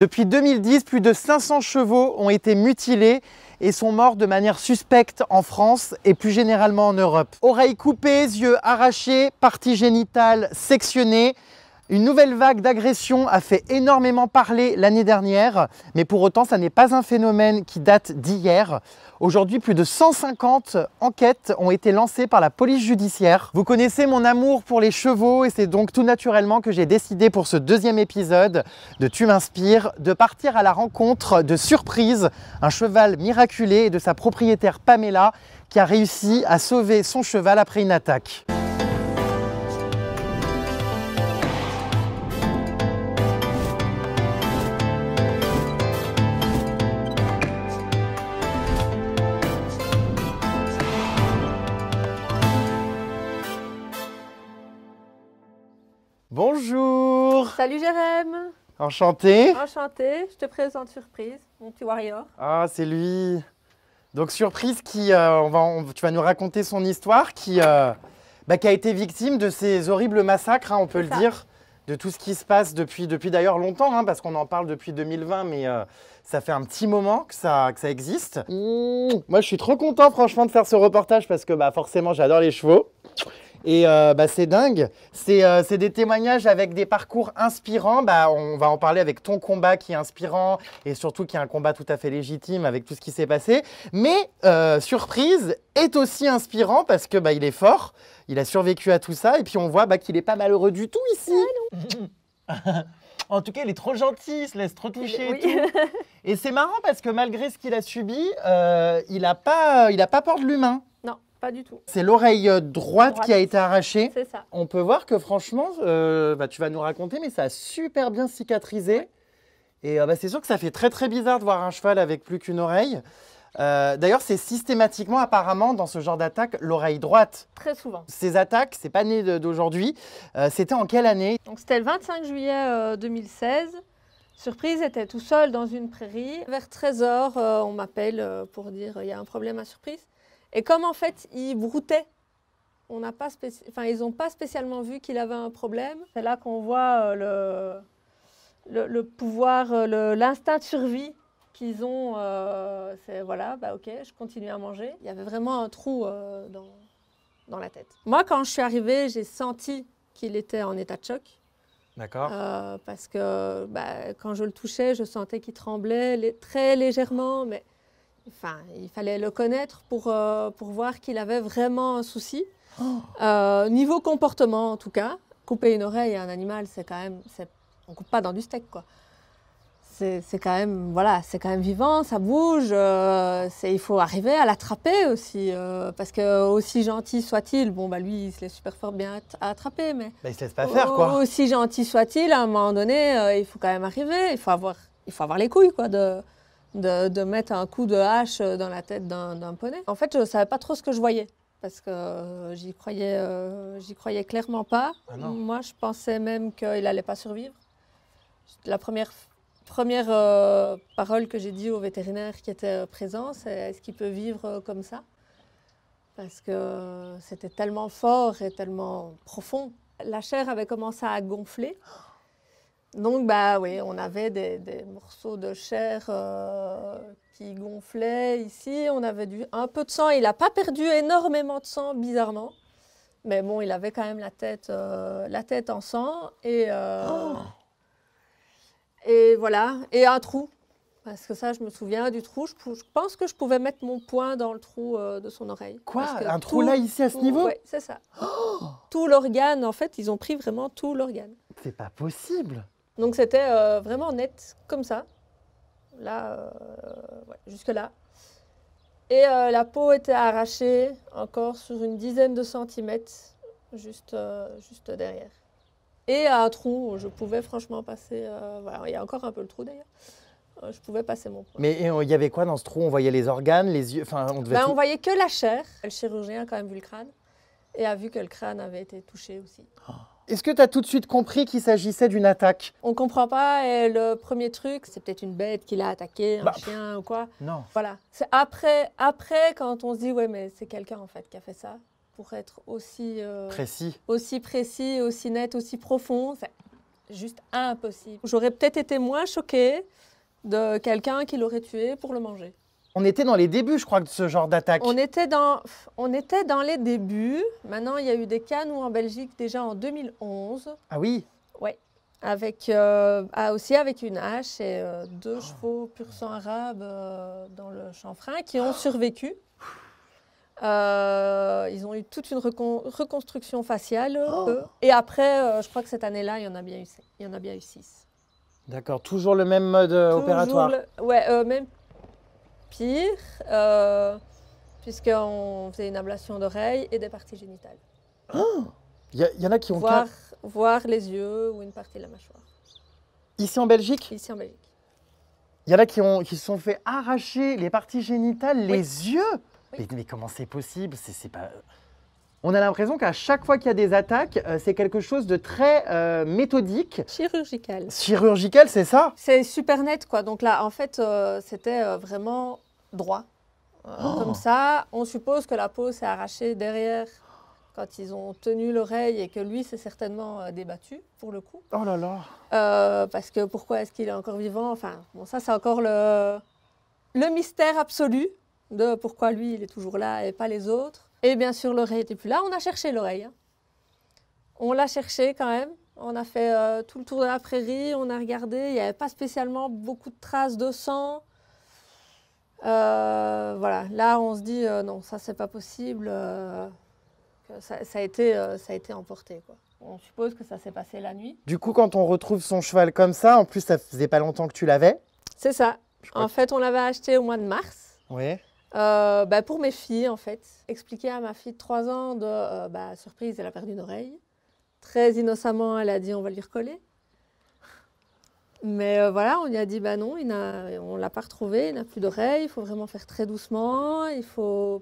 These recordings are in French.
Depuis 2010, plus de 500 chevaux ont été mutilés et sont morts de manière suspecte en France et plus généralement en Europe. Oreilles coupées, yeux arrachés, parties génitales sectionnées. Une nouvelle vague d'agressions a fait énormément parler l'année dernière, mais pour autant, ça n'est pas un phénomène qui date d'hier. Aujourd'hui, plus de 150 enquêtes ont été lancées par la police judiciaire. Vous connaissez mon amour pour les chevaux et c'est donc tout naturellement que j'ai décidé pour ce deuxième épisode de Tu m'inspires de partir à la rencontre de Surprise, un cheval miraculé et de sa propriétaire Pamela qui a réussi à sauver son cheval après une attaque. Bonjour! Salut Jérém! Enchanté! Enchanté, je te présente Surprise, mon petit warrior. Ah, c'est lui! Donc Surprise, tu vas nous raconter son histoire, qui a été victime de ces horribles massacres, hein, on peut le dire, de tout ce qui se passe depuis d'ailleurs longtemps, hein, parce qu'on en parle depuis 2020, mais ça fait un petit moment que ça existe. Moi, je suis trop content, franchement, de faire ce reportage, parce que forcément, j'adore les chevaux. Et c'est dingue, c'est des témoignages avec des parcours inspirants. On va en parler avec ton combat qui est inspirant et surtout qui est un combat tout à fait légitime avec tout ce qui s'est passé. Mais Surprise est aussi inspirant parce que il est fort, il a survécu à tout ça et puis on voit qu'il n'est pas malheureux du tout ici. En tout cas, il est trop gentil, il se laisse trop toucher et tout. Et c'est marrant parce que malgré ce qu'il a subi, il n'a pas peur de l'humain. Non, pas du tout. C'est l'oreille droite qui a été arrachée. C'est ça. On peut voir que franchement, tu vas nous raconter, mais ça a super bien cicatrisé. Ouais. Et c'est sûr que ça fait très très bizarre de voir un cheval avec plus qu'une oreille. D'ailleurs, c'est systématiquement apparemment dans ce genre d'attaque l'oreille droite. Très souvent. Ces attaques, c'est pas né d'aujourd'hui. C'était en quelle année? Donc c'était le 25 juillet 2016. Surprise était tout seul dans une prairie. Vers 13 h, on m'appelle pour dire il y a un problème à Surprise. Et comme en fait, il broutait, ils n'ont pas spécialement vu qu'il avait un problème. C'est là qu'on voit le pouvoir, l'instinct de survie qu'ils ont. C'est voilà, ok, je continue à manger. Il y avait vraiment un trou dans la tête. Moi, quand je suis arrivée, j'ai senti qu'il était en état de choc. D'accord. Parce que quand je le touchais, je sentais qu'il tremblait très légèrement, mais il fallait le connaître pour voir qu'il avait vraiment un souci. Niveau comportement, en tout cas, couper une oreille à un animal, on coupe pas dans du steak, quoi. C'est quand même, voilà, c'est quand même vivant, ça bouge. Il faut arriver à l'attraper aussi, parce que aussi gentil soit-il, lui, il se laisse super fort bien attraper, mais il se laisse pas faire, quoi. Aussi gentil soit-il, à un moment donné, il faut quand même arriver. Il faut avoir les couilles, quoi, de mettre un coup de hache dans la tête d'un poney. En fait, je ne savais pas trop ce que je voyais, parce que j'y croyais clairement pas. Ah non. Moi, je pensais même qu'il n'allait pas survivre. La première parole que j'ai dit au vétérinaire qui était présent, c'est « est-ce qu'il peut vivre comme ça ?» Parce que c'était tellement fort et tellement profond. La chair avait commencé à gonfler. Donc, oui, on avait des morceaux de chair qui gonflaient ici. On avait un peu de sang. Il n'a pas perdu énormément de sang, bizarrement. Mais bon, il avait quand même la tête en sang. Et voilà. Et un trou. Parce que ça, je me souviens du trou. Je pense que je pouvais mettre mon poing dans le trou de son oreille. Quoi? Un trou là, ici, à ce niveau? Oui, c'est ça. Tout l'organe, en fait, ils ont pris vraiment tout l'organe. C'est pas possible. Donc c'était vraiment net, comme ça, là, jusque là. Et la peau était arrachée encore sur une dizaine de centimètres, juste derrière. Et un trou, je pouvais franchement passer, il y a encore un peu le trou d'ailleurs, je pouvais passer mon poing. Mais il y avait quoi dans ce trou? On voyait les organes, les yeux, on voyait que la chair. Le chirurgien a quand même vu le crâne et a vu que le crâne avait été touché aussi. Est-ce que tu as tout de suite compris qu'il s'agissait d'une attaque? On ne comprend pas, et le premier truc, c'est peut-être une bête qui l'a attaqué, un chien ou quoi. Non. Voilà. C'est après, quand on se dit, ouais, mais c'est quelqu'un en fait qui a fait ça, pour être aussi précis, aussi net, aussi profond. juste impossible. J'aurais peut-être été moins choquée de quelqu'un qui l'aurait tué pour le manger. On était dans les débuts, je crois, de ce genre d'attaque. On était dans les débuts. Maintenant, il y a eu des cas, nous, en Belgique, déjà en 2011. Ah oui? Oui. Aussi avec une hache et 2 chevaux pur sang arabe dans le chanfrein qui ont survécu. Ils ont eu toute une reconstruction faciale, eux. Et après, je crois que cette année-là, il y en a bien eu 6. D'accord, toujours le même mode opératoire. Même pire, puisqu'on faisait une ablation d'oreille et des parties génitales. Il y en a qui ont... Voir les yeux ou une partie de la mâchoire. Ici en Belgique? Ici en Belgique. Il y en a qui se sont fait arracher les parties génitales, les yeux. Oui. Mais comment c'est possible? C'est pas... On a l'impression qu'à chaque fois qu'il y a des attaques, c'est quelque chose de très méthodique. Chirurgical. Chirurgical, c'est ça? C'est super net, quoi. Donc là, en fait, c'était vraiment droit. Comme ça, on suppose que la peau s'est arrachée derrière quand ils ont tenu l'oreille et que lui s'est certainement débattu, pour le coup. Oh là là. Parce que pourquoi est-ce qu'il est encore vivant? Enfin, bon, ça, c'est encore le mystère absolu de pourquoi lui, il est toujours là et pas les autres. Et bien sûr, l'oreille n'était plus là. On a cherché l'oreille. Hein. On l'a cherché quand même. On a fait tout le tour de la prairie. On a regardé. Il n'y avait pas spécialement beaucoup de traces de sang. Voilà. Là, on se dit non, ça, c'est pas possible. Ça a été emporté, quoi. On suppose que ça s'est passé la nuit. Du coup, quand on retrouve son cheval comme ça, en plus, ça faisait pas longtemps que tu l'avais. C'est ça. En fait, on l'avait acheté au mois de mars. Oui. Pour mes filles, en fait. Expliquer à ma fille de 3 ans surprise, elle a perdu une oreille. Très innocemment, elle a dit on va lui recoller. Mais voilà, on lui a dit non, on ne l'a pas retrouvé, il n'a plus d'oreille, il faut vraiment faire très doucement,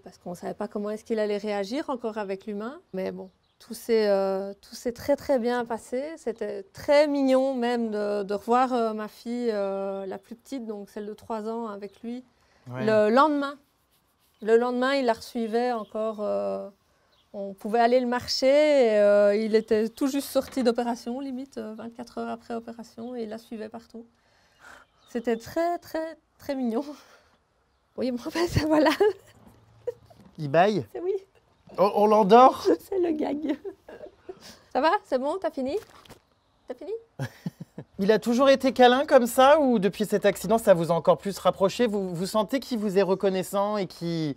parce qu'on ne savait pas comment est-ce qu'il allait réagir encore avec l'humain. Mais bon, tout s'est très très bien passé. C'était très mignon même de revoir ma fille, la plus petite, donc celle de 3 ans, avec lui. Ouais. Le lendemain, il la resuivait encore. On pouvait aller le marcher et il était tout juste sorti d'opération, limite 24 heures après opération, et il la suivait partout. C'était très, très, très mignon. Oui, bon, voilà. Il baille? Oui. On l'endort? C'est le gag. Ça va? C'est bon? T'as fini? Il a toujours été câlin comme ça ou depuis cet accident, ça vous a encore plus rapproché? Vous sentez qu'il vous est reconnaissant et qu'il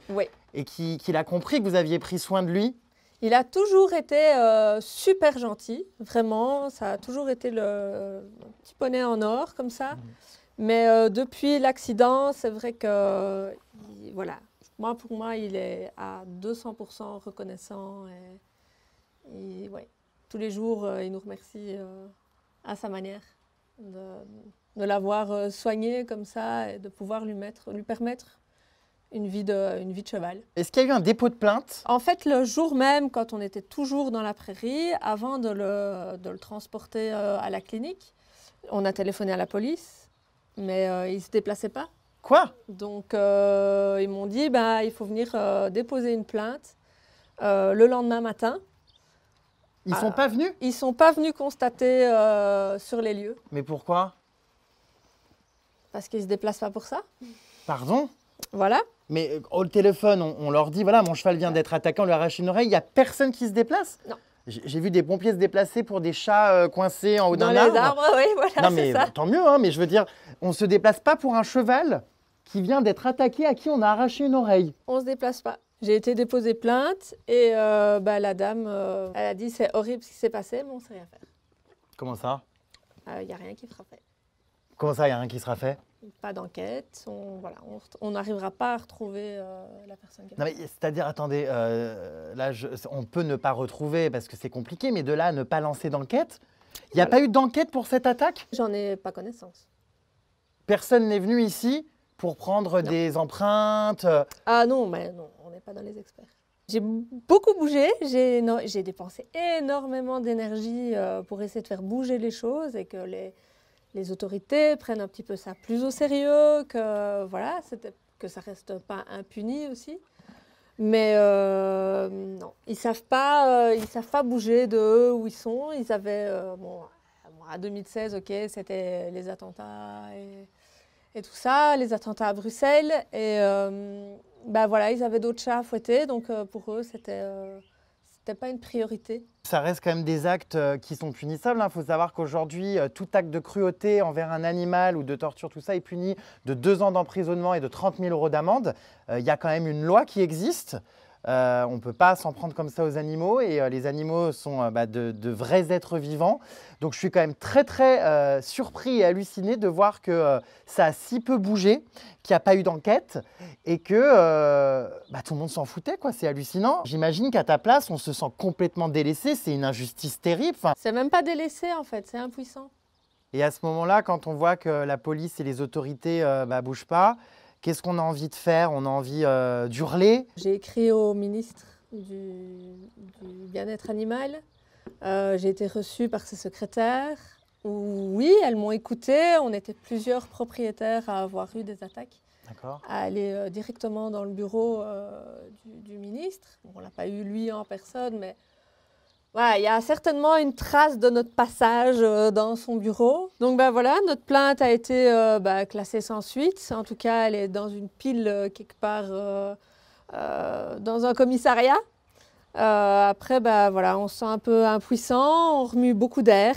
a compris que vous aviez pris soin de lui? Il a toujours été super gentil, vraiment. Ça a toujours été le petit poney en or, comme ça. Mais depuis l'accident, c'est vrai que, voilà, pour moi, il est à 200% reconnaissant. Et tous les jours, il nous remercie à sa manière de l'avoir soigné comme ça et de pouvoir lui permettre une vie de cheval. Est-ce qu'il y a eu un dépôt de plainte? En fait, le jour même, quand on était toujours dans la prairie, avant de le transporter à la clinique, on a téléphoné à la police, mais ils ne se déplaçaient pas. Quoi? Donc, ils m'ont dit, il faut venir déposer une plainte le lendemain matin. Ils ne sont pas venus? Ils ne sont pas venus constater sur les lieux. Mais pourquoi? Parce qu'ils ne se déplacent pas pour ça. Pardon? Voilà. Mais au téléphone, on leur dit, voilà, mon cheval vient d'être attaqué, on lui arrache une oreille, il n'y a personne qui se déplace? Non. J'ai vu des pompiers se déplacer pour des chats coincés en haut d'un arbre. Dans les arbres, oui, voilà, non, mais ça. Tant mieux, hein, mais je veux dire, on ne se déplace pas pour un cheval qui vient d'être attaqué, à qui on a arraché une oreille. On ne se déplace pas. J'ai été déposer plainte et la dame, elle a dit, c'est horrible ce qui s'est passé, mais on ne sait rien faire. Comment ça? Il n'y a rien qui sera fait. Comment ça, il n'y a rien qui sera fait? Pas d'enquête, on n'arrivera pas à retrouver la personne qui a fait. Non mais c'est-à-dire, attendez, là, on peut ne pas retrouver parce que c'est compliqué, mais de là à ne pas lancer d'enquête, il n'y a pas eu d'enquête pour cette attaque? J'en ai pas connaissance. Personne n'est venu ici pour prendre des empreintes? Ah non, mais non, on n'est pas dans les experts. J'ai beaucoup bougé, j'ai dépensé énormément d'énergie pour essayer de faire bouger les choses et que les autorités prennent un petit peu ça plus au sérieux, que voilà, que ça reste pas impuni aussi. Mais non, ils savent pas bouger de eux où ils sont. Ils avaient, moi à 2016, ok, c'était les attentats et tout ça, les attentats à Bruxelles. Et bah voilà, ils avaient d'autres chats à fouetter, donc pour eux, c'était pas une priorité. Ça reste quand même des actes qui sont punissables. Il faut savoir qu'aujourd'hui, tout acte de cruauté envers un animal ou de torture, tout ça est puni de 2 ans d'emprisonnement et de 30 000 € d'amende. Il y a quand même une loi qui existe. On ne peut pas s'en prendre comme ça aux animaux et les animaux sont de vrais êtres vivants. Donc je suis quand même très surpris et halluciné de voir que ça a si peu bougé, qu'il n'y a pas eu d'enquête et que tout le monde s'en foutait, quoi. C'est hallucinant. J'imagine qu'à ta place, on se sent complètement délaissé. C'est une injustice terrible. Enfin, c'est même pas délaissé en fait, c'est impuissant. et à ce moment-là, quand on voit que la police et les autorités bougent pas, qu'est-ce qu'on a envie de faire? On a envie d'hurler. J'ai écrit au ministre du bien-être animal. J'ai été reçue par ses secrétaires. Oui, elles m'ont écoutée. On était plusieurs propriétaires à avoir eu des attaques. D'accord. À aller directement dans le bureau du ministre. Bon, on ne l'a pas eu lui en personne, mais voilà, il y a certainement une trace de notre passage dans son bureau. Donc ben voilà, notre plainte a été classée sans suite. En tout cas, elle est dans une pile quelque part dans un commissariat. Après, voilà, on se sent un peu impuissant, on remue beaucoup d'air.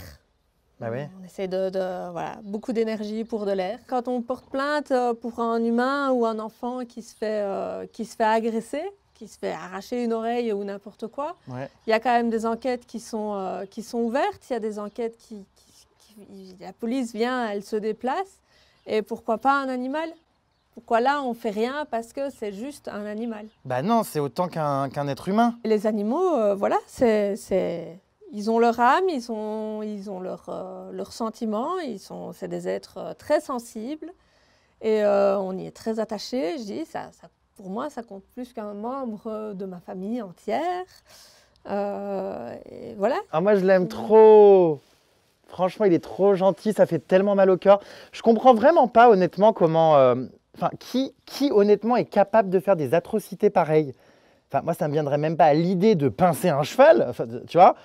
Bah oui. On essaie voilà, beaucoup d'énergie pour de l'air. Quand on porte plainte pour un humain ou un enfant qui se fait agresser, qui se fait arracher une oreille ou n'importe quoi, Ouais. il y a quand même des enquêtes qui sont ouvertes. Il y a des enquêtes la police vient, elle se déplace. Et pourquoi pas un animal? Pourquoi là, on ne fait rien parce que c'est juste un animal? Bah non, c'est autant qu'un être humain. Les animaux, voilà, ils ont leur âme, ils ont leurs sentiments, c'est des êtres très sensibles et on y est très attaché. Je dis, pour moi, ça compte plus qu'un membre de ma famille entière. Et voilà. Ah, moi, je l'aime trop. Franchement, il est trop gentil, ça fait tellement mal au cœur. Je comprends vraiment pas, honnêtement, comment... qui honnêtement, est capable de faire des atrocités pareilles? Enfin, moi, ça ne me viendrait même pas à l'idée de pincer un cheval, enfin, tu vois.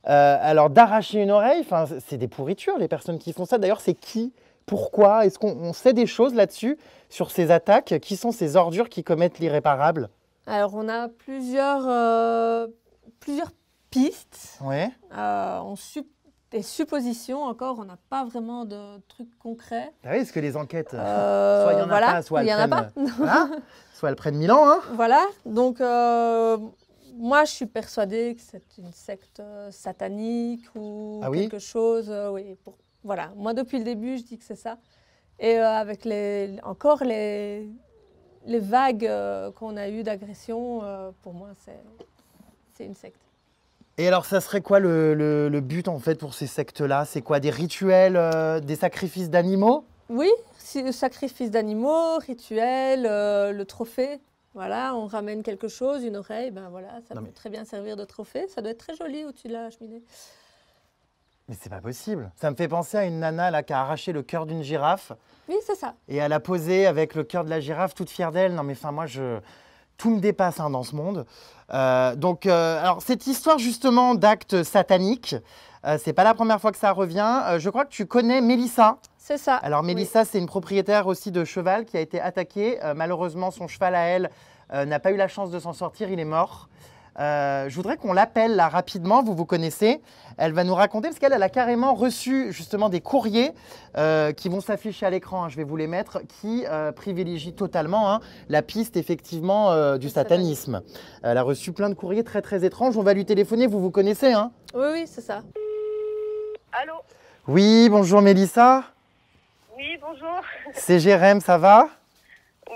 Alors, d'arracher une oreille, c'est des pourritures, les personnes qui font ça. D'ailleurs, c'est qui? Pourquoi? Est-ce qu'on sait des choses là-dessus, sur ces attaques? Qui sont ces ordures qui commettent l'irréparable? Alors, on a plusieurs pistes. Ouais. Des suppositions encore, on n'a pas vraiment de trucs concrets. Ah oui, est-ce que les enquêtes, soit il n'y en a voilà, pas, soit il y en a pas. Voilà, soit elles prennent 1000 ans. Hein. Voilà, donc moi je suis persuadée que c'est une secte satanique ou quelque chose. Oui, voilà, moi depuis le début je dis que c'est ça. Et avec les vagues qu'on a eues d'agression, pour moi c'est une secte. Et alors, ça serait quoi le but en fait pour ces sectes-là? C'est quoi, des rituels, des sacrifices d'animaux? Oui, sacrifice d'animaux, rituels, le trophée. Voilà, on ramène quelque chose, une oreille, ben voilà, ça peut très bien servir de trophée. Ça doit être très joli au-dessus de la cheminée. Mais c'est pas possible. Ça me fait penser à une nana là qui a arraché le cœur d'une girafe. Oui, c'est ça. Et elle a posé avec le cœur de la girafe, toute fière d'elle. Non mais enfin moi tout me dépasse dans ce monde. Alors cette histoire justement d'actes sataniques, c'est pas la première fois que ça revient. Je crois que tu connais Mélissa. C'est ça. Alors Mélissa, c'est une propriétaire aussi de cheval qui a été attaquée. Malheureusement, son cheval à elle n'a pas eu la chance de s'en sortir, il est mort. Je voudrais qu'on l'appelle là rapidement, vous connaissez. Elle va nous raconter, parce qu'elle a carrément reçu justement des courriers qui vont s'afficher à l'écran, je vais vous les mettre, qui privilégient totalement la piste effectivement du satanisme. Elle a reçu plein de courriers très étranges, on va lui téléphoner, vous connaissez hein? Oui, c'est ça. Allô? Oui, bonjour Mélissa. Oui, bonjour. C'est Jérém, ça va?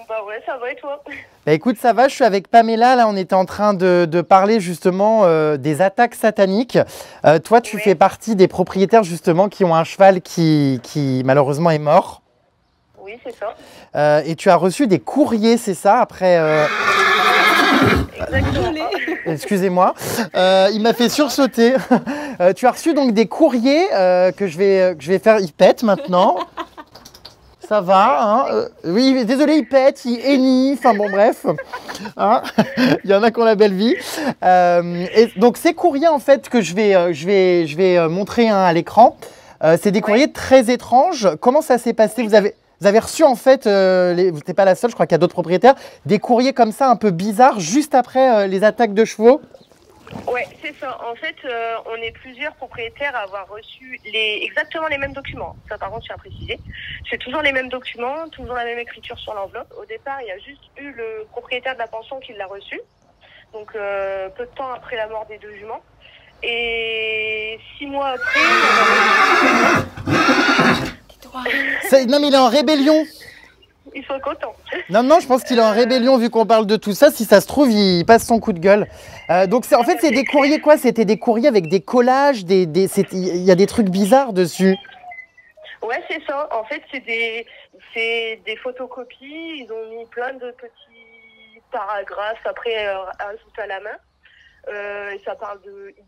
Bah ouais, ça va et toi? Bah écoute, ça va, je suis avec Pamela, là on était en train de parler justement des attaques sataniques. Toi, tu fais partie des propriétaires justement qui ont un cheval qui malheureusement est mort. Oui, c'est ça. Et tu as reçu des courriers, c'est ça, après... Exactement. Excusez-moi, il m'a fait sursauter. Tu as reçu donc des courriers que je vais faire, il pète maintenant. Ça va, hein oui, désolé, il pète, il hennit, enfin bon, bref. Hein il y en a qui ont la belle vie. Et donc, ces courriers, en fait, que je vais montrer à l'écran, C'est des courriers très étranges. Comment ça s'est passé? Vous avez reçu en fait, vous n'êtes pas la seule, je crois qu'il y a d'autres propriétaires, des courriers comme ça un peu bizarres juste après les attaques de chevaux? Ouais, c'est ça. En fait, on est plusieurs propriétaires à avoir reçu exactement les mêmes documents. Ça, par contre, je tiens à préciser. C'est toujours les mêmes documents, toujours la même écriture sur l'enveloppe. Au départ, il y a juste eu le propriétaire de la pension qui l'a reçu. Donc, peu de temps après la mort des 2 juments. Et 6 mois après, Non, mais il est en rébellion. ils sont contents. Non, je pense qu'il est en rébellion vu qu'on parle de tout ça. Si ça se trouve, il passe son coup de gueule. Donc, en fait, c'est des courriers quoi? C'était des courriers avec des collages, il y a des trucs bizarres dessus. Ouais, c'est ça. En fait, c'est des photocopies. Ils ont mis plein de petits paragraphes après ajoutés à la main. Et ça parle de E.T.,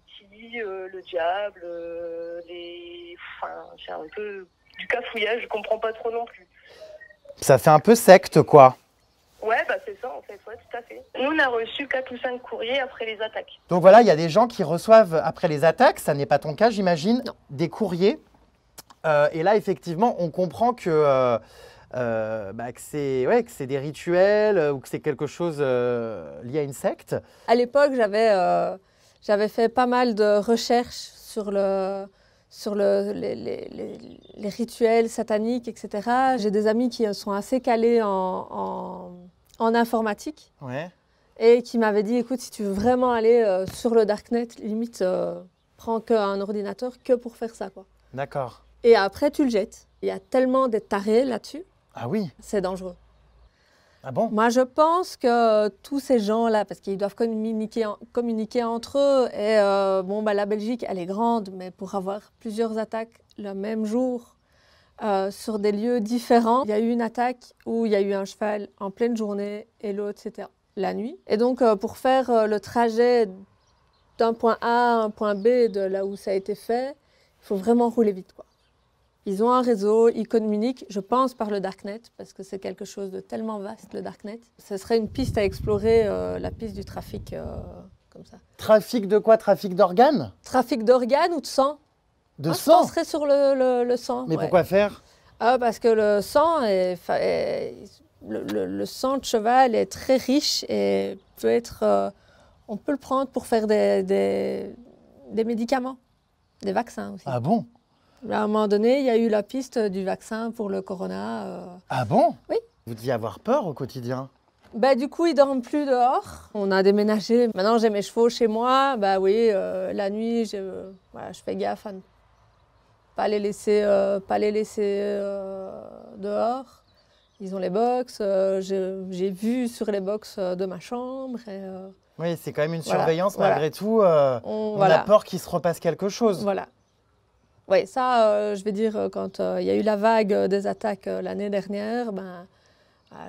le diable, c'est un peu du cafouillage, je comprends pas trop non plus. Ça fait un peu secte, quoi. Ouais, bah c'est ça en fait, ouais, tout à fait. Nous, on a reçu 4 ou 5 courriers après les attaques. Donc voilà, il y a des gens qui reçoivent, après les attaques, ça n'est pas ton cas, j'imagine, des courriers. Et là, effectivement, on comprend que c'est des rituels ou que c'est quelque chose lié à une secte. À l'époque, j'avais fait pas mal de recherches sur les rituels sataniques, etc. J'ai des amis qui sont assez calés en informatique et qui m'avaient dit, écoute, si tu veux vraiment aller sur le darknet, limite, prends qu'un ordinateur que pour faire ça, quoi. D'accord. Et après, tu le jettes. Il y a tellement de tarés là-dessus. Ah oui. C'est dangereux. Ah bon? Moi, je pense que tous ces gens-là, parce qu'ils doivent communiquer entre eux, et la Belgique, elle est grande, mais pour avoir plusieurs attaques le même jour sur des lieux différents, il y a eu une attaque où il y a eu un cheval en pleine journée et l'autre, c'était la nuit. Et donc, pour faire le trajet d'un point A à un point B de là où ça a été fait, il faut vraiment rouler vite, quoi. Ils ont un réseau, ils communiquent, je pense, par le darknet, parce que c'est quelque chose de tellement vaste, le darknet. Ce serait une piste à explorer, la piste du trafic, comme ça. Trafic de quoi? Trafic d'organes? Trafic d'organes ou de sang? De Je sang? penserais sur le sang. Mais pourquoi faire? Parce que le sang, le sang de cheval est très riche et peut être... on peut le prendre pour faire des médicaments, des vaccins aussi. Ah bon? À un moment donné, il y a eu la piste du vaccin pour le corona. Ah bon? Oui. Vous deviez avoir peur au quotidien? Du coup, ils dorment plus dehors. On a déménagé. Maintenant, j'ai mes chevaux chez moi. Oui, la nuit, je fais gaffe à ne pas les laisser, dehors. Ils ont les box. J'ai vu sur les box de ma chambre. Oui, c'est quand même une surveillance malgré tout. On a peur qu'il se repasse quelque chose. Voilà. Oui, ça, je vais dire, quand il y a eu la vague des attaques l'année dernière,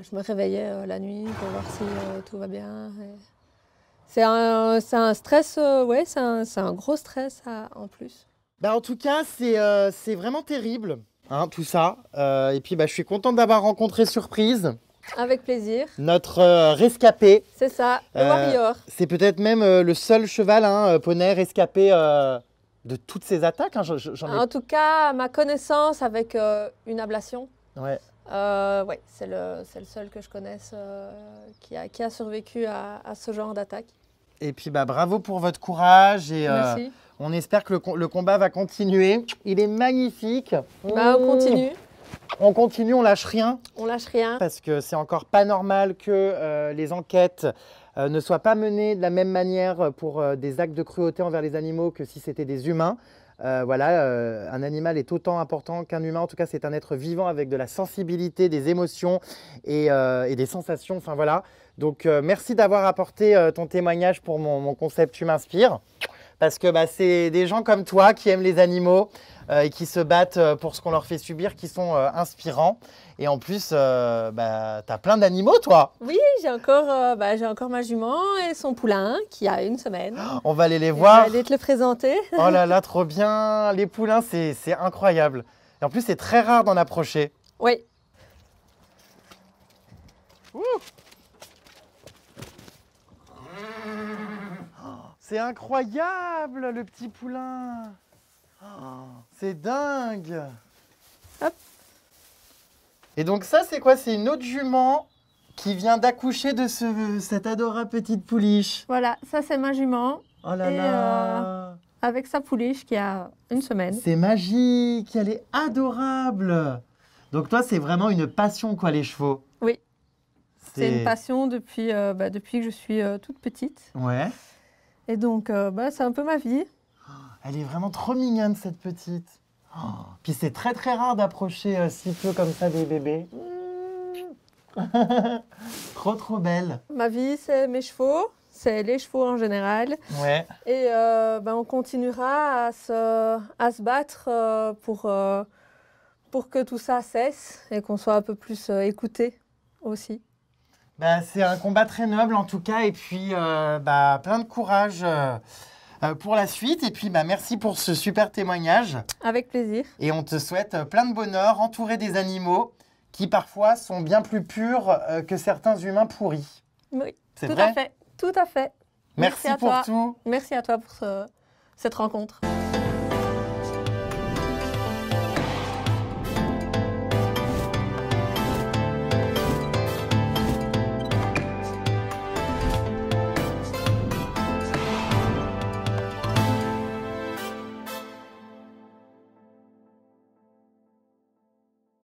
je me réveillais la nuit pour voir si tout va bien. C'est un stress, c'est un gros stress en plus. En tout cas, c'est vraiment terrible, hein, tout ça. Et puis, je suis contente d'avoir rencontré Surprise. Avec plaisir. Notre rescapé. C'est ça, le warrior. C'est peut-être même le seul cheval, poney, rescapé de toutes ces attaques. En tout cas, à ma connaissance, avec une ablation. Ouais. C'est le seul que je connaisse qui a survécu à ce genre d'attaque. Et puis, bravo pour votre courage. Et, merci. On espère que le combat va continuer. Il est magnifique. On continue. On continue, on lâche rien. On lâche rien. Parce que c'est encore pas normal que les enquêtes ne soient pas menées de la même manière pour des actes de cruauté envers les animaux que si c'était des humains. Un animal est autant important qu'un humain. En tout cas, c'est un être vivant avec de la sensibilité, des émotions et des sensations. Enfin voilà. Donc, merci d'avoir apporté ton témoignage pour mon concept Tu m'inspires. Parce que c'est des gens comme toi qui aiment les animaux et qui se battent pour ce qu'on leur fait subir, qui sont inspirants. Et en plus, t'as plein d'animaux, toi. Oui, j'ai encore ma jument et son poulain qui a 1 semaine. On va aller les voir. Je vais aller te le présenter. Oh là là, trop bien. Les poulains, c'est incroyable. Et en plus, c'est très rare d'en approcher. Oui. Ouh. C'est incroyable, le petit poulain. C'est dingue. Hop. Et donc ça, c'est quoi? C'est une autre jument qui vient d'accoucher de cette adorable petite pouliche. Voilà, ça c'est ma jument. Oh là Et, là. Avec sa pouliche qui a une semaine. C'est magique, elle est adorable. Donc toi, c'est vraiment une passion, quoi, les chevaux. Oui. C'est une passion depuis que je suis toute petite. Ouais. Et donc, c'est un peu ma vie. Elle est vraiment trop mignonne, cette petite. Oh. Puis c'est très très rare d'approcher si peu comme ça des bébés. Trop trop belle. Ma vie, c'est mes chevaux. C'est les chevaux en général. Ouais. Et on continuera à se battre pour que tout ça cesse et qu'on soit un peu plus écoutés aussi. Bah, c'est un combat très noble en tout cas. Et puis, plein de courage pour la suite. Et puis, merci pour ce super témoignage. Avec plaisir. Et on te souhaite plein de bonheur, entouré des animaux qui parfois sont bien plus purs que certains humains pourris. Oui, C'est tout vrai ? à fait. Tout à fait. Merci pour toi. tout. Merci à toi pour cette rencontre.